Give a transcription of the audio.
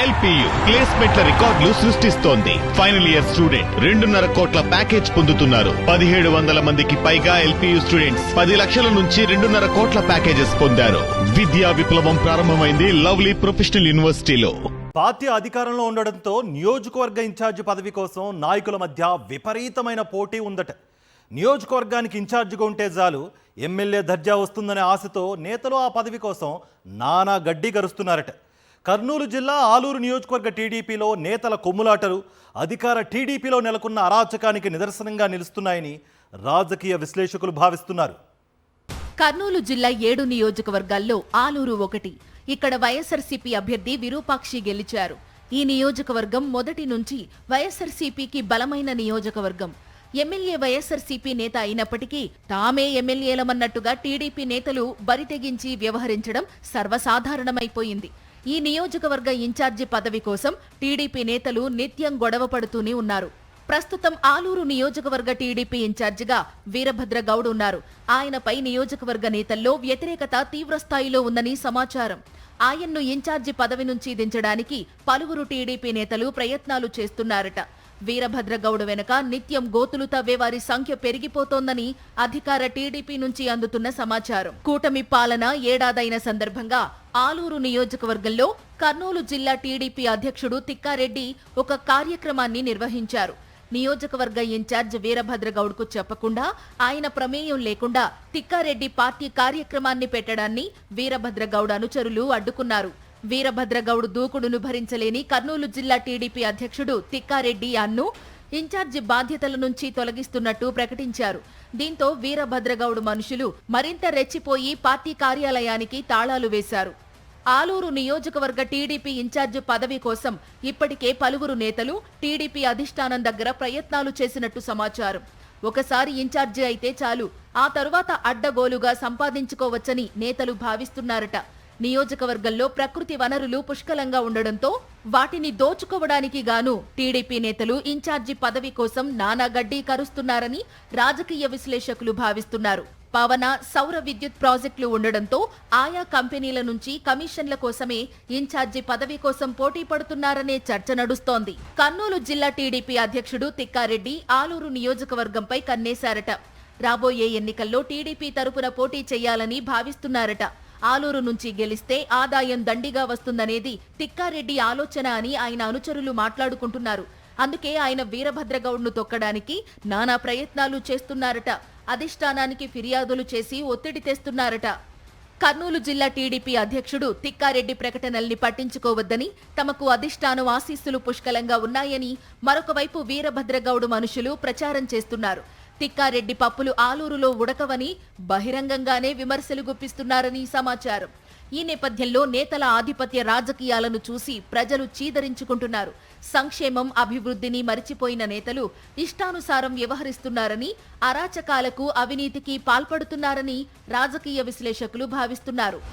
LPU ప్లేస్మెంట్ల రికార్డులు సృష్టిస్తోంది. Final year student 2.5 కోట్ల ప్యాకేజ్ పొందుతున్నారు. 1700 మందికి పైగా ఎల్పియు స్టూడెంట్స్ 10 లక్షల నుంచి 2.5 కోట్ల ప్యాకేజెస్ పొందారు. విద్యా విప్లవం ప్రారంభమైంది లవ్లీ ప్రొఫెషనల్ యూనివర్సిటీలో. పార్టీ అధికారంలో ఉండడంతో నియోజకవర్గ ఇన్ఛార్జి పదవి కోసం నాయకుల మధ్య విపరీతమైన పోటీ ఉందట. నియోజకవర్గానికి ఇన్ఛార్జిగా ఉంటే చాలు ఎమ్మెల్యే దర్జా వస్తుందనే ఆశతో నేతలు ఆ పదవి కోసం నానా గడ్డి గరుస్తున్నారట. కర్నూలు జిల్లా ఆలూరు నియోజకవర్గ టీడీపీలో నేతల కొమ్ములాటలు అధికార టీడీపీలో నెలకొన్న అరాచకానికి నిదర్శనంగా నిలుస్తున్నాయని రాజకీయ విశ్లేషకులు భావిస్తున్నారు. కర్నూలు జిల్లా 7 నియోజకవర్గాల్లో ఆలూరు ఒకటి. ఇక్కడ వైఎస్ఆర్సీపీ అభ్యర్థి విరూపాక్షి గెలిచారు. ఈ నియోజకవర్గం మొదటి నుంచి వైఎస్ఆర్సీపీకి బలమైన నియోజకవర్గం. ఎమ్మెల్యే వైఎస్ఆర్సీపీ నేత అయినప్పటికీ తామే ఎమ్మెల్యేలమన్నట్టుగా టీడీపీ నేతలు బరితెగించి వ్యవహరించడం సర్వసాధారణమైపోయింది. ఈ నియోజకవర్గ ఇన్ఛార్జి పదవి కోసం టీడీపీ నేతలు నిత్యం గొడవ పడుతూనే ఉన్నారు. ప్రస్తుతం ఆలూరు నియోజకవర్గ టీడీపీ ఇన్ఛార్జిగా వీరభద్ర గౌడ్ ఉన్నారు. ఆయనపై నియోజకవర్గ నేతల్లో వ్యతిరేకత తీవ్రస్థాయిలో ఉందని సమాచారం. ఆయన్ను ఇన్ఛార్జి పదవి నుంచి దించడానికి పలువురు టీడీపీ నేతలు ప్రయత్నాలు చేస్తున్నారట. వీరభద్ర గౌడ్ వెనుక నిత్యం గోతులు తవ్వే వారి సంఖ్య పెరిగిపోతోందని అధికార టీడీపీ నుంచి అందుతున్న సమాచారం. కూటమి పాలన ఏడాదైన సందర్భంగా ఆలూరు నియోజకవర్గంలో కర్నూలు జిల్లా టీడీపీ అధ్యక్షుడు తిక్కారెడ్డి ఒక కార్యక్రమాన్ని నిర్వహించారు. నియోజకవర్గ ఇన్ఛార్జ్ వీరభద్ర గౌడ్కు చెప్పకుండా ఆయన ప్రమేయం లేకుండా తిక్కారెడ్డి పార్టీ కార్యక్రమాన్ని పెట్టడాన్ని వీరభద్ర గౌడ్ అనుచరులు అడ్డుకున్నారు. వీరభద్ర గౌడ్ దూకుడును భరించలేని కర్నూలు జిల్లా టీడీపీ అధ్యక్షుడు తిక్కారెడ్డి అన్ను ఇన్ఛార్జి బాధ్యతల నుంచి తొలగిస్తున్నట్టు ప్రకటించారు. దీంతో వీరభద్ర గౌడ్ మనుషులు మరింత రెచ్చిపోయి పార్టీ కార్యాలయానికి తాళాలు వేశారు. ఆలూరు నియోజకవర్గ టీడీపీ ఇన్ఛార్జి పదవి కోసం ఇప్పటికే పలువురు నేతలు టీడీపీ అధిష్టానం దగ్గర ప్రయత్నాలు చేసినట్టు సమాచారం. ఒకసారి ఇన్ఛార్జి అయితే చాలు ఆ తరువాత అడ్డగోలుగా సంపాదించుకోవచ్చని నేతలు భావిస్తున్నారట. నియోజకవర్గంలో ప్రకృతి వనరులు పుష్కలంగా ఉండడంతో వాటిని దోచుకోవడానికి గాను టీడీపీ నేతలు ఇన్ఛార్జి పదవి కోసం నానా గడ్డీ కరుస్తున్నారని రాజకీయ విశ్లేషకులు భావిస్తున్నారు. పవన, సౌర విద్యుత్ ప్రాజెక్టులు ఉండడంతో ఆయా కంపెనీల నుంచి కమిషన్ల కోసమే ఇన్ఛార్జి పదవి కోసం పోటీ పడుతున్నారనే చర్చ నడుస్తోంది. కర్నూలు జిల్లా టీడీపీ అధ్యక్షుడు తిక్కారెడ్డి ఆలూరు నియోజకవర్గంపై కన్నేశారట. రాబోయే ఎన్నికల్లో టీడీపీ తరపున పోటీ చేయాలని భావిస్తున్నారట. ఆలూరు నుంచి గెలిస్తే ఆదాయం దండిగా వస్తుందనేది తిక్కారెడ్డి ఆలోచన అని ఆయన అనుచరులు మాట్లాడుకుంటున్నారు. అందుకే ఆయన వీరభద్రగౌడ్ను తొక్కడానికి నానా ప్రయత్నాలు చేస్తున్నారట. అధిష్టానానికి ఫిర్యాదులు చేసి ఒత్తిడి తెస్తున్నారట. కర్నూలు జిల్లా టీడీపీ అధ్యక్షుడు తిక్కారెడ్డి ప్రకటనల్ని పట్టించుకోవద్దని, తమకు అధిష్టానం ఆశీస్సులు పుష్కలంగా ఉన్నాయని మరొక వైపు వీరభద్రగౌడ్ మనుషులు ప్రచారం చేస్తున్నారు. తిక్కారెడ్డి పప్పులు ఆలూరులో ఉడకవని బహిరంగంగానే విమర్శలు గుప్పిస్తున్నారని సమాచారం. ఈ నేపథ్యంలో నేతల ఆధిపత్య రాజకీయాలను చూసి ప్రజలు చీదరించుకుంటున్నారు. సంక్షేమం, అభివృద్ధిని మరిచిపోయిన నేతలు ఇష్టానుసారం వ్యవహరిస్తున్నారని, అరాచకాలకు, అవినీతికి పాల్పడుతున్నారని రాజకీయ విశ్లేషకులు భావిస్తున్నారు.